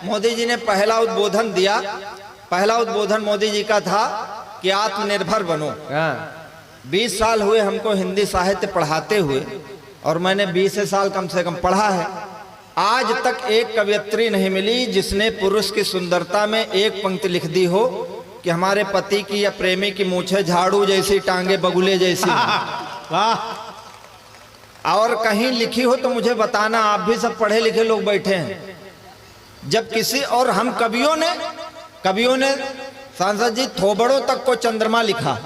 मोदी जी ने पहला उद्बोधन दिया। पहला उद्बोधन मोदी जी का था कि आत्मनिर्भर बनो। 20 साल हुए हमको हिंदी साहित्य पढ़ाते हुए, और मैंने 20 साल कम से कम पढ़ा है। आज तक एक कवयित्री नहीं मिली जिसने पुरुष की सुंदरता में एक पंक्ति लिख दी हो कि हमारे पति की या प्रेमी की मूछें झाड़ू जैसी, टांगे बगुले जैसी। वाह। और कहीं लिखी हो तो मुझे बताना, आप भी सब पढ़े लिखे लोग बैठे हैं। जब किसी और हम कवियों ने सांसद जी थोबड़ों तक को चंद्रमा लिखा,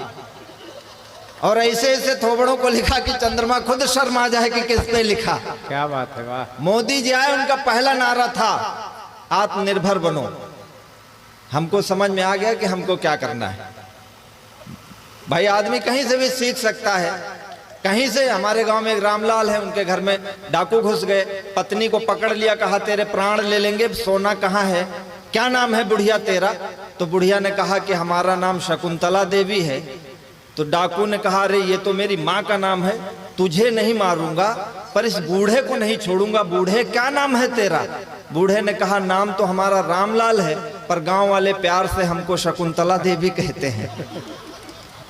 और ऐसे ऐसे थोबड़ों को लिखा कि चंद्रमा खुद शर्मा जाए कि किसने लिखा। क्या बात है, वाह। मोदी जी आए, उनका पहला नारा था आत्मनिर्भर बनो। हमको समझ में आ गया कि हमको क्या करना है। भाई आदमी कहीं से भी सीख सकता है, कहीं से। हमारे गांव में एक रामलाल है, उनके घर में डाकू घुस गए, पत्नी को पकड़ लिया, कहा तेरे प्राण ले लेंगे, सोना कहाँ है, क्या नाम है बुढ़िया तेरा? तो बुढ़िया ने कहा कि हमारा नाम शकुंतला देवी है। तो डाकू ने कहा अरे ये तो मेरी माँ का नाम है, तुझे नहीं मारूंगा पर इस बूढ़े को नहीं छोड़ूंगा। बूढ़े क्या नाम है तेरा? बूढ़े ने कहा नाम तो हमारा रामलाल है, पर गांव वाले प्यार से हमको शकुंतला देवी कहते हैं।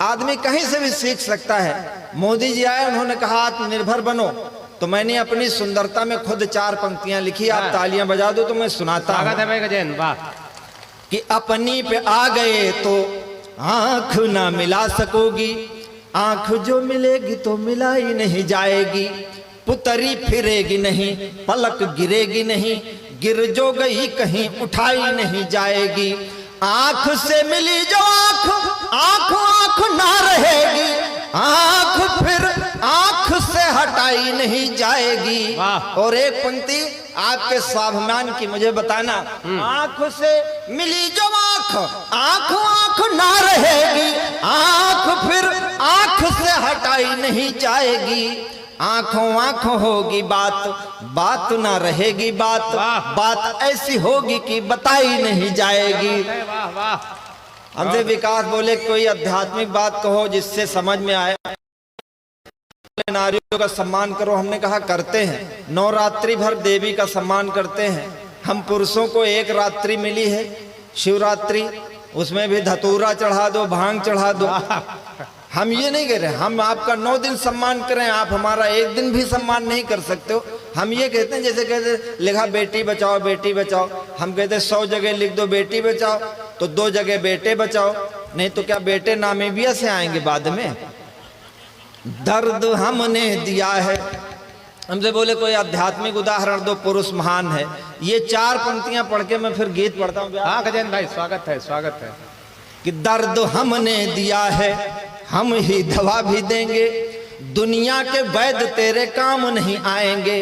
आदमी कहीं से भी सीख सकता है। मोदी जी आए, उन्होंने कहा आत्मनिर्भर बनो, तो मैंने अपनी सुंदरता में खुद 4 पंक्तियां लिखी। आप तालियां बजा दो तो मैं सुनाता हूं। स्वागत है भाई गजेंद्र, वाह। कि अपनी पे आ गए तो आंख ना मिला सकोगी, आंख जो मिलेगी तो मिलाई नहीं जाएगी। पुतरी फिरेगी नहीं, पलक गिरेगी नहीं, गिर जो गई कहीं उठाई नहीं जाएगी। आंख से मिली जो आंख, आंख आंख ना रहेगी, आंख फिर आंख से हटाई नहीं जाएगी। और एक पंक्ति आपके स्वाभिमान की मुझे बताना, आंख से मिली जो आंख, आंख आंख ना रहेगी, आंख फिर आंख से हटाई नहीं जाएगी। आंखों आंखों होगी बात, बात ना रहेगी बात, बात ऐसी होगी कि बताई नहीं जाएगी। हमसे विकास बोले कोई आध्यात्मिक बात कहो जिससे समझ में आए, नारियों का सम्मान करो। हमने कहा करते हैं, नवरात्रि भर देवी का सम्मान करते हैं। हम पुरुषों को एक रात्रि मिली है शिवरात्रि, उसमें भी धतूरा चढ़ा दो, भांग चढ़ा दो। हम ये नहीं कह रहे हम आपका 9 दिन सम्मान करें, आप हमारा एक दिन भी सम्मान नहीं कर सकते हो। हम ये कहते हैं, जैसे कहते लिखा बेटी बचाओ बेटी बचाओ, हम कहते 100 जगह लिख दो बेटी बचाओ तो 2 जगह बेटे बचाओ, नहीं तो क्या बेटे नामीबिया से आएंगे बाद में। दर्द हमने दिया है। हमसे बोले कोई आध्यात्मिक उदाहरण दो, पुरुष महान है। ये 4 पंक्तियां पढ़ के मैं फिर गीत पढ़ता हूँ। हाँ गजेंद्र भाई, स्वागत है, स्वागत है। कि दर्द हमने दिया है, हम ही दवा भी देंगे, दुनिया के वैद्य तेरे काम नहीं आएंगे।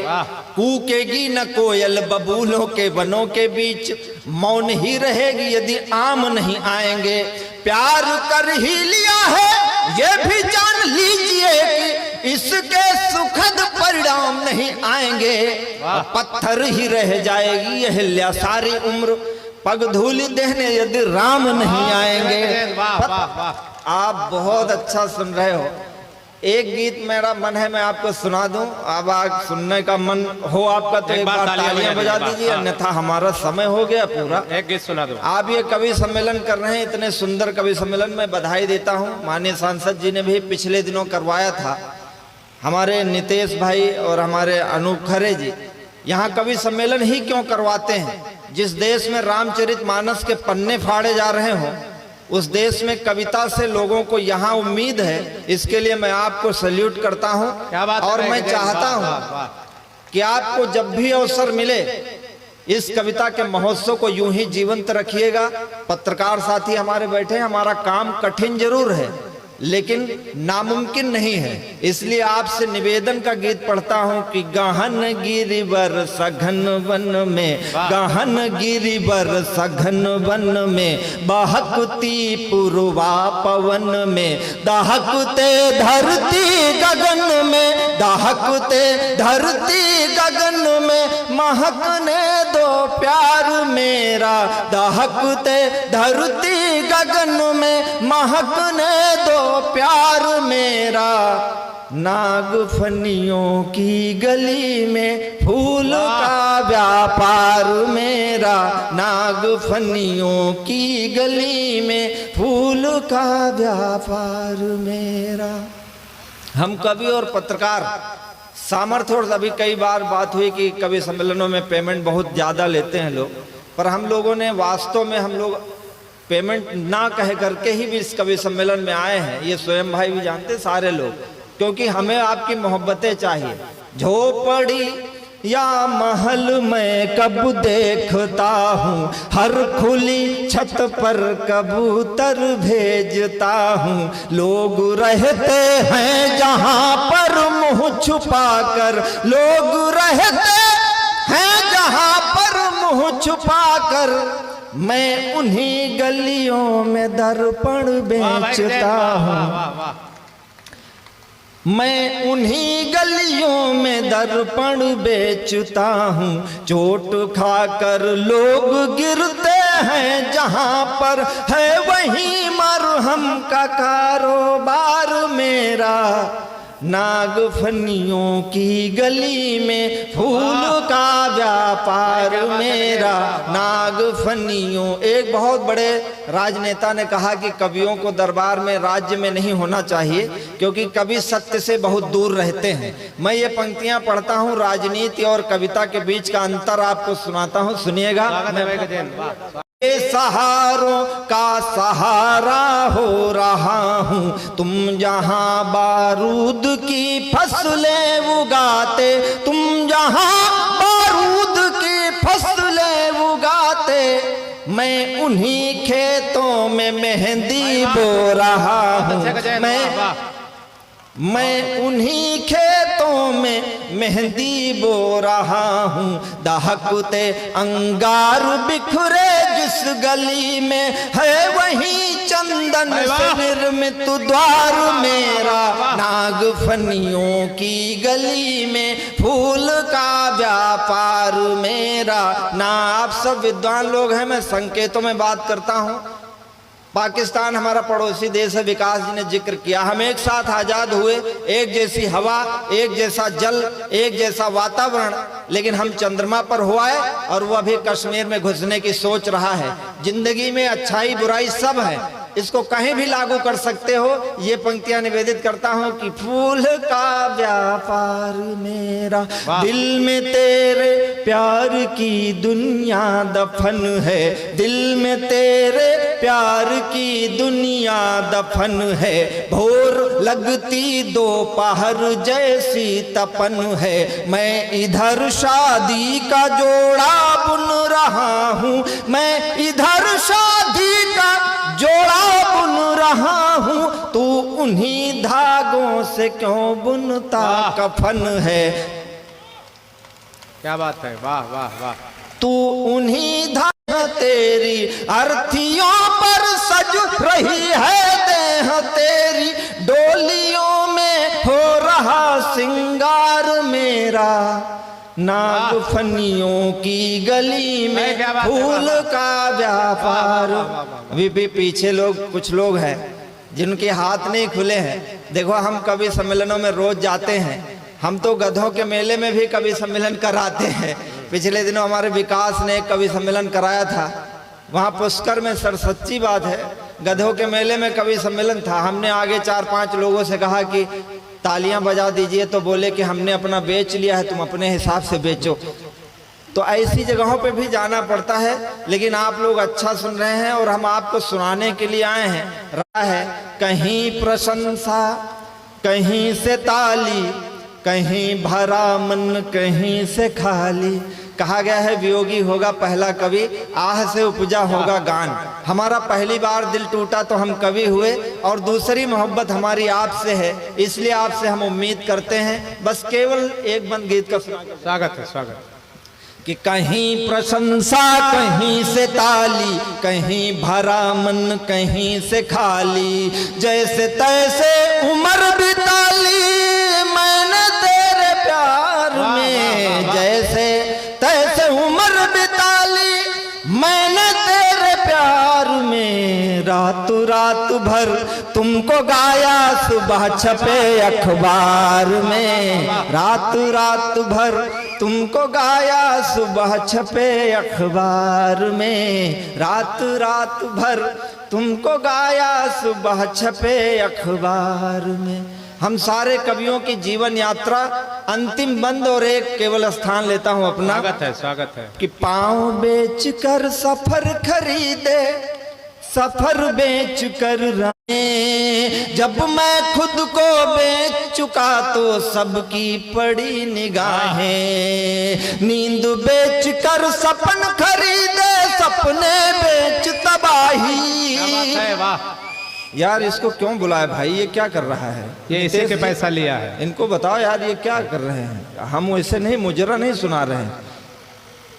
कूकेगी न कोयल बबूलों के वनों के बीच, मौन ही रहेगी यदि आम नहीं आएंगे। प्यार कर ही लिया है ये भी जान लीजिए कि इसके सुखद परिणाम नहीं आएंगे। पत्थर ही रह जाएगी अहिल्या सारी उम्र, पग धूलि देने यदि राम नहीं आएंगे। आप बहुत अच्छा सुन रहे हो। एक गीत मेरा मन है मैं आपको सुना दूं, अब आज सुनने का मन हो आपका तो एक बार तालियां बजा दीजिए, अन्यथा हमारा समय हो गया पूरा। एक गीत सुना दो। आप ये कवि सम्मेलन कर रहे हैं, इतने सुंदर कवि सम्मेलन में बधाई देता हूं। माननीय सांसद जी ने भी पिछले दिनों करवाया था, हमारे नितेश भाई और हमारे अनूप खरे जी। यहाँ कवि सम्मेलन ही क्यों करवाते हैं? जिस देश में रामचरितमानस के पन्ने फाड़े जा रहे हों, उस देश में कविता से लोगों को यहाँ उम्मीद है। इसके लिए मैं आपको सैल्यूट करता हूँ। और मैं चाहता हूँ कि आपको जब भी अवसर मिले इस कविता के महोत्सव को यूं ही जीवंत रखिएगा। पत्रकार साथी हमारे बैठे, हमारा काम कठिन जरूर है लेकिन नामुमकिन नहीं है, इसलिए आपसे निवेदन का गीत पढ़ता हूं कि गहन गिरिवर सघन वन में, गहन गिरिवर सघन वन में, बहकती पुरवा पवन में, दहकते धरती गगन में, दहकते धरती गगन में, महकने दो प्यार मेरा, दहकते धरती गगन में, महकने दो प्यार मेरा। नागफनियों की गली में फूल का व्यापार मेरा, नागफनियों की गली में फूल का व्यापार मेरा। हम कवि और पत्रकार सामर्थ्य, और अभी कई बार बात हुई कि कवि सम्मेलनों में पेमेंट बहुत ज़्यादा लेते हैं लोग, पर हम लोगों ने वास्तव में हम लोग पेमेंट ना कह करके ही भी इस कवि सम्मेलन में आए हैं। ये स्वयं भाई भी जानते, सारे लोग, क्योंकि हमें आपकी मोहब्बतें चाहिए। झोपड़ी या महल मैं कब देखता हूँ, हर खुली छत पर कबूतर भेजता हूँ। लोग रहते हैं जहाँ पर मुँह छुपा कर, लोग रहते हैं जहाँ पर मुँह छुपा कर, मैं उन्हीं गलियों में दर्पण बेचता हूँ। मैं उन्हीं गलियों में दर्पण बेचता हूँ। चोट खाकर लोग गिरते हैं जहाँ पर है वहीं मरहम का कारोबार मेरा। नागफनियों की गली में फूल का व्यापार मेरा, नागफनियों। एक बहुत बड़े राजनेता ने कहा कि कवियों को दरबार में राज्य में नहीं होना चाहिए, क्योंकि कवि सत्य से बहुत दूर रहते हैं। मैं ये पंक्तियां पढ़ता हूँ, राजनीति और कविता के बीच का अंतर आपको सुनाता हूँ, सुनिएगा। सहारों का सहारा हो रहा हूँ, तुम जहाँ बारूद की फसलें उगाते, तुम जहाँ बारूद की फसलें उगाते, मैं उन्हीं खेतों में मेहंदी बो रहा हूँ। मैं उन्हीं खेतों में मेहंदी बो रहा हूँ। दहकते अंगार बिखरे जिस गली में है वहीं चंदन से निर्मित द्वार मेरा। नागफनियों की गली में फूल का व्यापार मेरा। ना आप सब विद्वान लोग हैं, मैं संकेतों में बात करता हूँ। पाकिस्तान हमारा पड़ोसी देश है, विकास जी ने जिक्र किया। हम एक साथ आजाद हुए, एक जैसी हवा, एक जैसा जल, एक जैसा वातावरण, लेकिन हम चंद्रमा पर हुआ है और वो अभी कश्मीर में घुसने की सोच रहा है। जिंदगी में अच्छाई बुराई सब है, इसको कहीं भी लागू कर सकते हो। ये पंक्तियां निवेदित करता हूं कि फूल का व्यापार मेरा, दिल में तेरे प्यार की दुनिया दफन है, दिल में तेरे प्यार की दुनिया दफन है। भोर लगती दोपहर जैसी तपन है, मैं इधर शादी का जोड़ा बुन रहा हूँ, मैं इधर शादी का जोड़ा बुन रहा हूँ। तू उन्हीं धागों से क्यों बुनता कफन है। क्या बात है, वाह वाह वाह। तू उन्हीं धागों तेरी अर्थियों पर सज रही है देह तेरी, डोलियों में हो रहा सिंगार मेरा। नागफनियों की गली में फूल का व्यापार। अभी भी पीछे लोग, कुछ लोग हैं जिनके हाथ नहीं खुले हैं। देखो, हम कवि सम्मेलनों में रोज जाते हैं, हम तो गधों के मेले में भी कवि सम्मेलन कराते हैं। पिछले दिनों हमारे विकास ने एक कवि सम्मेलन कराया था, वहाँ पुष्कर में। सर सच्ची बात है, गधों के मेले में कवि सम्मेलन था। हमने आगे 4-5 लोगों से कहा कि तालियां बजा दीजिए, तो बोले कि हमने अपना बेच लिया है, तुम अपने हिसाब से बेचो। तो ऐसी जगहों पे भी जाना पड़ता है, लेकिन आप लोग अच्छा सुन रहे हैं और हम आपको सुनाने के लिए आए हैं। रहा है कहीं प्रशंसा, कहीं से ताली, कहीं भरा मन, कहीं से खाली। कहा गया है वियोगी होगा पहला कवि, आह से उपजा होगा गान। हमारा पहली बार दिल टूटा तो हम कवि हुए, और दूसरी मोहब्बत हमारी आपसे है, इसलिए आपसे हम उम्मीद करते हैं। बस केवल एक बंद गीत का स्वागत है, स्वागत कि कहीं प्रशंसा, कहीं से ताली, कहीं भरा मन, कहीं से खाली। जैसे तैसे उम्र बिताली मैंने तेरे प्यार में, जैसे तैसे उम्र बिताली मैंने तेरे प्यार में। रात रात भर तुमको गाया सुबह छपे अखबार में, रात रात भर तुमको गाया सुबह छपे अखबार में, रात रात भर तुमको गाया सुबह छपे अखबार में। हम सारे कवियों की जीवन यात्रा अंतिम बंद और एक केवल स्थान लेता हूं अपना। स्वागत है कि पाँव बेच कर सफर खरीदे, सफर बेच कर राहें, जब मैं खुद को बेच चुका तो सबकी पड़ी निगाहें। नींद बेच कर सपन खरीदे, सपने बेच तबाही। वाह यार इसको क्यों बुलाया भाई, ये क्या कर रहा है? ये इसी के पैसा लिया है। इनको बताओ यार ये क्या कर रहे हैं? हम वैसे नहीं, मुजरा नहीं सुना रहे हैं।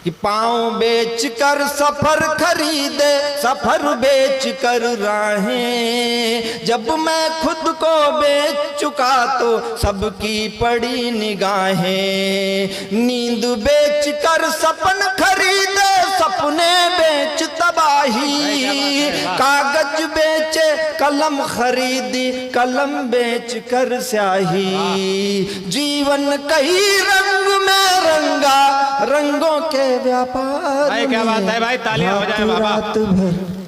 कि पाँव बेच कर सफर खरीदे, सफर बेच कर राहें, जब मैं खुद को बेच चुका तो सबकी पड़ी निगाहें। नींद बेच कर सपन खरीदे, सपने बेच तबाही। कागज बेचे कलम खरीदी, कलम बेच कर स्याही। जीवन कई रंग में रंगा, रंगों के व्यापार। भाई क्या बात है भाई, तालियां बजाएं बाबा। रात भर